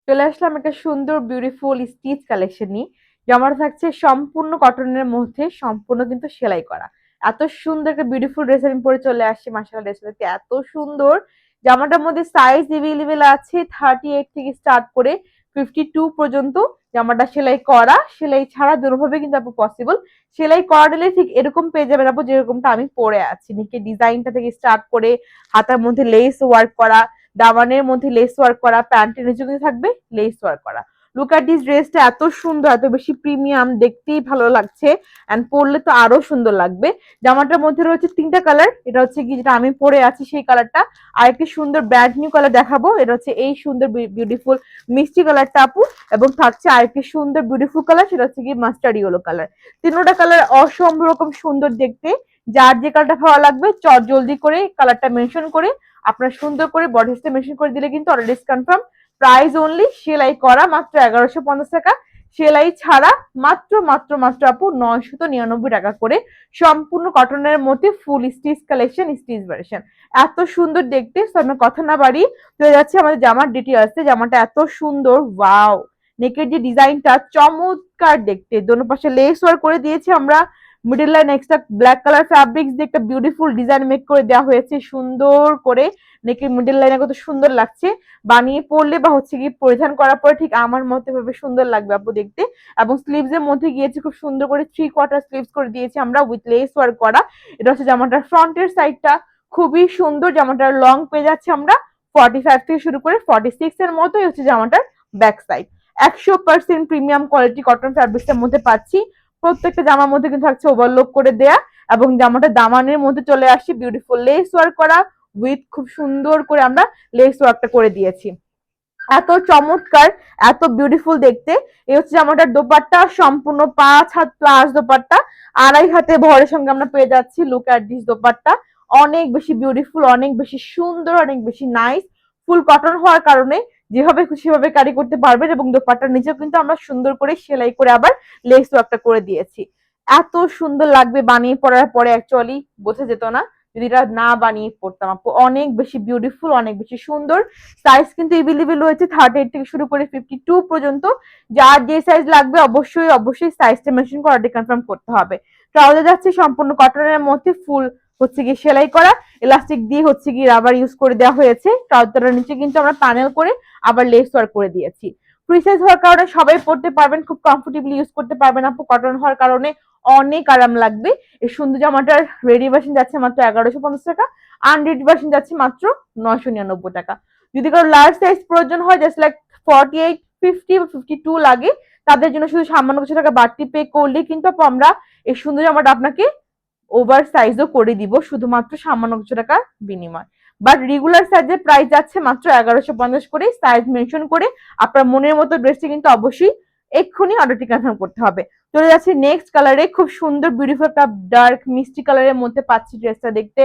চলে আসলাম একটা সুন্দর বিউটিফুল স্টিচ কালেকশন নিয়ে। জামাটা থাকছে সম্পূর্ণ কটনের মধ্যে, সম্পূর্ণ কিন্তু সেলাই করা। এত সুন্দর একটা বিউটিফুল ড্রেস আমি পরে চলে আসছি, মাশাআল্লাহ ড্রেসটা এত সুন্দর। জামাটার মধ্যে সাইজ এভেলেবেল আছে 38 থেকে স্টার্ট করে 52 পর্যন্ত। জামাটা সেলাই করা, সেলাই ছাড়া দুটোভাবে কিন্তু আপু পসিবল। সেলাই করা দিলে ঠিক এরকম পেয়ে যাবেন আপু, যেরকমটা আমি পরে আছি। নিচে ডিজাইনটা থেকে স্টার্ট করে হাতার মধ্যে লেস ওয়ার্ক করা, দামানের মধ্যে লেস ওয়ার্ক করা, প্যান্টের নিচে কিন্তু থাকবে লেস ওয়ার্ক করা। লুক এট দিস ড্রেসটা এত সুন্দর, এত বেশি প্রিমিয়াম, দেখতেই ভালো লাগছে। এন্ড পরলে তো আরো সুন্দর লাগবে। জামাটার মধ্যে রয়েছে তিনটা কালার। এটা হচ্ছে কি যেটা আমি পরে আছি সেই কালারটা। আর একটি সুন্দর ব্র্যান্ড নিউ কালার দেখাবো, এটা হচ্ছে এই সুন্দর বিউটিফুল মিষ্টি কালারটা আপু। এবং থাকছে আরেকটি সুন্দর বিউটিফুল কালার, সেটা হচ্ছে কি মাস্টার্ড ইয়েলো কালার। তিনটা কালার অসম্ভব রকম সুন্দর দেখতে। যার যে কালারটা ভালো লাগবে চট জলদি করে কালারটা মেনশন করে আপনার সুন্দর করে বডি মেনশন করে দিলে কিন্তু order is confirm. Price only সেলাই করা মাত্র 1150 টাকা, সেলাই ছাড়া মাত্র মাত্র মাত্র আপু 999 টাকা করে। সম্পূর্ণ কটনের মধ্যে ফুল স্টিচ কালেকশন, স্টিচ ভার্সন। এত সুন্দর দেখতে। তো আমি কথা না বাড়ি চলে যাচ্ছে আমাদের জামার ডিটেইলসে। জামাটা এত সুন্দর, ওয়াও। নেকের যে ডিজাইনটা চমৎকার দেখতে, দোনো পাশে লেস ওয়ার্ক করে দিয়েছি আমরা। Middle line extra black colour fabrics দিয়ে একটা বিউটিফুল ডিজাইন মেক করে দেওয়া হয়েছে সুন্দর করে। নেকের মিডল লাইনে কত সুন্দর লাগছে। বানিয়ে পরলে বা হচ্ছে কি পরিধান করার পরে ঠিক আমার মতো ভাবে সুন্দর লাগবে আপু দেখতে। এবং স্লিভস এর মধ্যে গিয়েছে খুব সুন্দর করে 3/4 স্লিভস করে দিয়েছি আমরা উইথ লেস ওয়ার্ক করা। এটা হচ্ছে জামাটার ফ্রন্টের সাইডটা, খুবই সুন্দর। জামাটার লং পেয়ে যাচ্ছে আমরা 45 থেকে শুরু করে 46 এর মতোই হচ্ছে জামাটার back side. 100% premium quality cotton fabrics এর মধ্যে পাচ্ছি। প্রত্যেকটা জামার মধ্যে কিন্তু থাকছে ওভারলোক করে দেয়া। এবং জামাটা দামানের মধ্যে চলে আসছে বিউটিফুল লেস ওয়ার্ক করা উইথ খুব সুন্দর করে আমরা লেস ওয়ার্কটা করে দিয়েছি। এত চমৎকার, এত বিউটিফুল দেখতে। এই হচ্ছে জামাটার দোপাট্টা, সম্পূর্ণ 5 হাত প্লাস দোপাট্টা। 2.5 হাতে ভরের সঙ্গে আমরা পেয়ে যাচ্ছি। লুক এট দিস দোপাট্টা, অনেক বেশি বিউটিফুল, অনেক বেশি সুন্দর, অনেক বেশি নাইস। ফুল কটন হওয়ার কারণে যেভাবে খুশি ভাবে ক্যারি করতে পারবেন। এবং দোপাট্টার নিচেও কিন্তু আমরা সুন্দর করে সেলাই করে আবার লেস ওয়ার্কটা করে দিয়েছি। এত সুন্দর লাগবে বানিয়ে পরার পরে, অ্যাকচুয়ালি বোঝা যেত না যদি এটা না বানিয়ে পড়তাম আপু। অনেক বেশি বিউটিফুল, অনেক বেশি সুন্দর। সাইজ কিন্তু এভেলেবেল রয়েছে 38 থেকে শুরু করে 52 পর্যন্ত। যার যে সাইজ লাগবে অবশ্যই অবশ্যই সাইজটা মেনশন করে অর্ডার কনফার্ম করতে হবে। ট্রাউজার যাচ্ছে সম্পূর্ণ কটনের মধ্যে, ফুল হচ্ছে কি সেলাই করা, এলাস্টিক দিয়ে হচ্ছে কি রাবার ইউজ করে দেওয়া হয়েছে। ট্রাউজারের নিচে কিন্তু আমরা প্যানেল করে আবার লেস ওয়ার্ক করে দিয়েছি। ফ্রি সাইজ হওয়ার কারণে সবাই পড়তে পারবেন, খুব কমফোর্টেবলি ইউজ করতে পারবেন আপু। কটন হওয়ার কারণে অনেক আরাম লাগবে। এই সুন্দর জামাটার রেডি ভার্সন যাচ্ছে মাত্র 1150 টাকা, আনরেডি ভার্সন যাচ্ছে মাত্র 999 টাকা। যদি কারো লার্জ সাইজ প্রয়োজন হয়, জাস্ট লাইক 48, 50 বা 52 লাগে, তাদের জন্য শুধু সামান্য কিছু টাকা বাড়তি পে করলে কিন্তু আপু আমরা এই সুন্দর জামাটা আপনাকে ওভার সাইজও করে দিব শুধুমাত্র সামান্য কিছু টাকার বিনিময়। বাট রেগুলার সাইজের প্রাইস যাচ্ছে মাত্র 1150 করে। সাইজ মেনশন করে আপনার মনের মতো ড্রেসটি কিন্তু অবশ্যই এক্ষুনি অর্ডারটি কনফার্ম করতে হবে। চলে যাচ্ছে নেক্সট কালারে, খুব সুন্দর বিউটিফুল একটা ডার্ক মিষ্টি কালারের মধ্যে পাচ্ছি ড্রেসটা দেখতে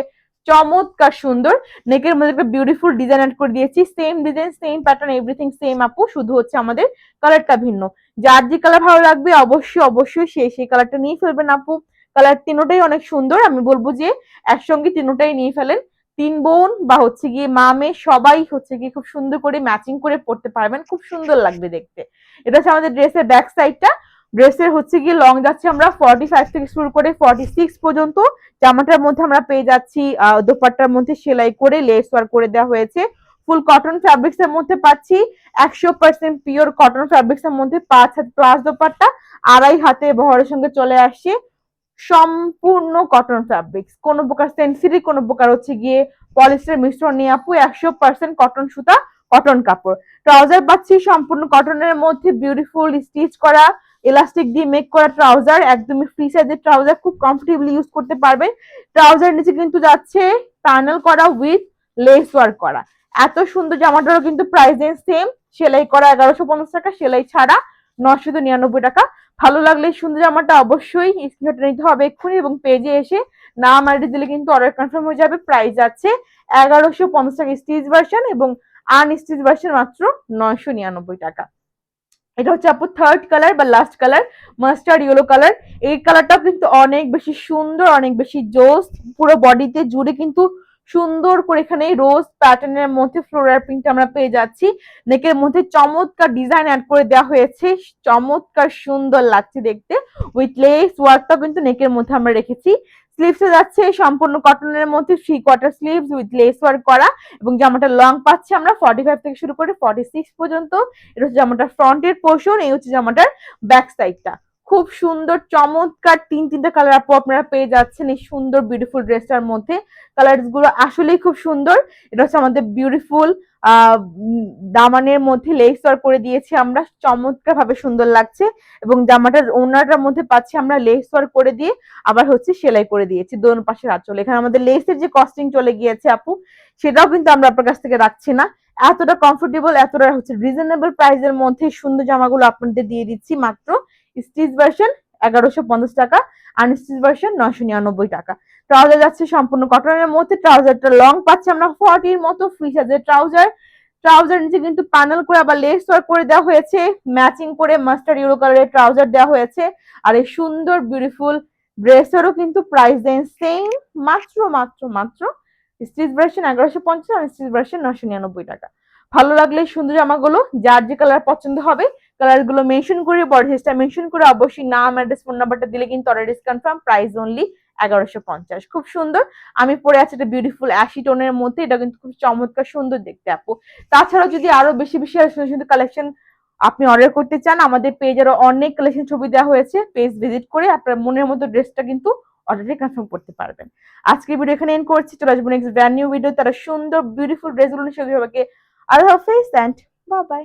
চমৎকার সুন্দর। নেকের মধ্যে একটা বিউটিফুল ডিজাইন অ্যাড করে দিয়েছি, same design same pattern everything same আপু, শুধু হচ্ছে আমাদের কালারটা ভিন্ন। যার যে কালার ভালো লাগবে অবশ্যই অবশ্যই সেই কালারটা নিয়ে ফেলবেন আপু। কালার তিনোটাই অনেক সুন্দর, আমি বলবো যে একসঙ্গে তিনোটাই নিয়ে ফেলেন। তিন বোন বা হচ্ছে গিয়ে মা মেয়ে সবাই হচ্ছে গিয়ে খুব সুন্দর করে ম্যাচিং করে পড়তে পারবেন, খুব সুন্দর লাগবে দেখতে। এটা হচ্ছে আমাদের ড্রেসের ব্যাক সাইডটা। ড্রেসের হচ্ছে গিয়ে লং যাচ্ছে আমরা 45 থেকে শুরু করে 46 পর্যন্ত। জামাটার মধ্যে আমরা পেয়ে যাচ্ছি দোপাট্টার মধ্যে সেলাই করে লেস ওয়ার্ক করে দেওয়া হয়েছে। ফুল কটন ফ্যাব্রিক্স এর মধ্যে পাচ্ছি। 100% পিওর কটন ফ্যাব্রিক্স এর মধ্যে 5 হাত প্লাস দোপাট্টা, 2.5 হাতে বহরের সঙ্গে চলে আসছে। সম্পূর্ণ কটন ফ্যাব্রিক্স, কোনো প্রকার সেন্সিটিভ, কোনো প্রকার হচ্ছে গিয়ে পলিস্টার মিশ্রণ নিয়ে আপু। 100% কটন সুতা, কটন কাপড়। ট্রাউজার পাচ্ছি সম্পূর্ণ কটনের মধ্যে, বিউটিফুল স্টিচ করা, এলাস্টিক দিয়ে মেক করা ট্রাউজার, একদমই ফ্রি সাইজের ট্রাউজার, খুব কমফোর্টেবলি ইউজ করতে পারবেন। ট্রাউজার নিচে কিন্তু যাচ্ছে প্যানেল করা উইথ লেস ওয়ার্ক করা। এত সুন্দর জামাটারও কিন্তু প্রাইস সেম, সেলাই করা 1150 টাকা, সেলাই ছাড়া 999 টাকা। ভালো লাগলে সুন্দর জামাটা অবশ্যই স্ক্রিনশট নিতে হবে এক্ষুনি এবং পেজে এসে নাম আইডি দিলে কিন্তু অর্ডার কনফার্ম হয়ে যাবে। প্রাইস যাচ্ছে 1150 টাকা স্টিচ ভার্সন এবং আনস্টিচ ভার্সন মাত্র 999 টাকা। এটা হচ্ছে আপু থার্ড কালার বা last colour, mustard yellow colour. এই কালারটা কিন্তু অনেক বেশি সুন্দর, অনেক বেশি জোস। পুরো বডিতে জুড়ে কিন্তু সুন্দর করে এখানে রোজ প্যাটার্নের মধ্যে ফ্লোরাল প্রিন্ট আমরা পেয়ে যাচ্ছি। নেকের মধ্যে চমৎকার ডিজাইন অ্যাড করে দেওয়া হয়েছে, চমৎকার সুন্দর লাগছে দেখতে। উইথ লেস ওয়ার্কটা কিন্তু নেকের মধ্যে আমরা রেখেছি। স্লিভসে যাচ্ছে সম্পূর্ণ কটনের মধ্যে 3/4 স্লিভস উইথ লেস ওয়ার্ক করা, এবং জামাটা লং পাচ্ছে আমরা 45 থেকে শুরু করে 46 পর্যন্ত। এটা হচ্ছে জামাটার ফ্রন্টের পোর্শন, এই হচ্ছে জামাটার ব্যাক সাইডটা। খুব সুন্দর চমৎকার তিনটা কালার আপু আপনারা পেয়ে যাচ্ছেন এই সুন্দর বিউটিফুল ড্রেসটার মধ্যে। কালার গুলো আসলেই খুব সুন্দর। এটা হচ্ছে আমাদের বিউটিফুল দামানের মধ্যে লেস ওয়ার্ক করে দিয়েছি আমরা, চমৎকার ভাবে সুন্দর লাগছে। এবং জামাটার ওনাটার মধ্যে পাচ্ছি আমরা লেস ওয়ার্ক করে দিয়ে আবার হচ্ছে সেলাই করে দিয়েছি দোনো পাশের আঁচল। এখানে আমাদের লেসের যে কস্টিং চলে গিয়েছে আপু, সেটাও কিন্তু আমরা আপনার কাছ থেকে রাখছি না। এতটা কমফোর্টেবল, এতটা হচ্ছে রিজনেবল প্রাইসের মধ্যে সুন্দর জামাগুলো আপনাদের দিয়ে দিচ্ছি মাত্র স্টিচ ভার্সন 1150 টাকা, আনস্টিচ ভার্সন 999 টাকা। ট্রাউজার যাচ্ছে সম্পূর্ণ কটনের মধ্যে, ট্রাউজারটা লং পাচ্ছে আমরা 40 মতো, ফ্রি সাইজের ট্রাউজার। ট্রাউজার নিচে কিন্তু প্যানেল করে আবার লেস ওয়ার্ক করে দেওয়া হয়েছে, ম্যাচিং করে মাস্টার্ড ইউরো কালারের ট্রাউজার দেওয়া হয়েছে। আর এই সুন্দর বিউটিফুল ড্রেসেরও কিন্তু প্রাইস দেন সেম, মাত্র মাত্র মাত্র স্টিচ ভার্সন 1150 আর স্টিচ ভার্সন 999 টাকা। ভালো লাগলে সুন্দর জামাগুলো যার যে কালার পছন্দ হবে কালার গুলো মেনশন করে, বডি সাইজটা মেনশন করে, অবশ্যই নাম অ্যাড্রেস ফোন নাম্বারটা দিলে কিন্তু order is confirm. Price only 1150। খুব সুন্দর। আমি পরে আছি একটা বিউটিফুল অ্যাশি টোনের মধ্যে, এটা কিন্তু খুব চমৎকার সুন্দর দেখতে আপু। তাছাড়াও যদি আরো বেশি বেশি আর সুন্দর সুন্দর কালেকশন আপনি অর্ডার করতে চান, আমাদের পেজেরও অনেক কালেকশন ছবি দেওয়া হয়েছে, পেজ ভিজিট করে আপনার মনের মতো ড্রেসটা কিন্তু অর্ডারে কনফার্ম করতে পারবেন। আজকে ভিডিও এখানে এন্ড করছি, চলে আসবো নেক্সট ব্র্যান্ড নিউ ভিডিও। তারা সুন্দর বিউটিফুল ড্রেসগুলো সবাইকে আল্লাহ হাফেজ এন্ড বাই বাই।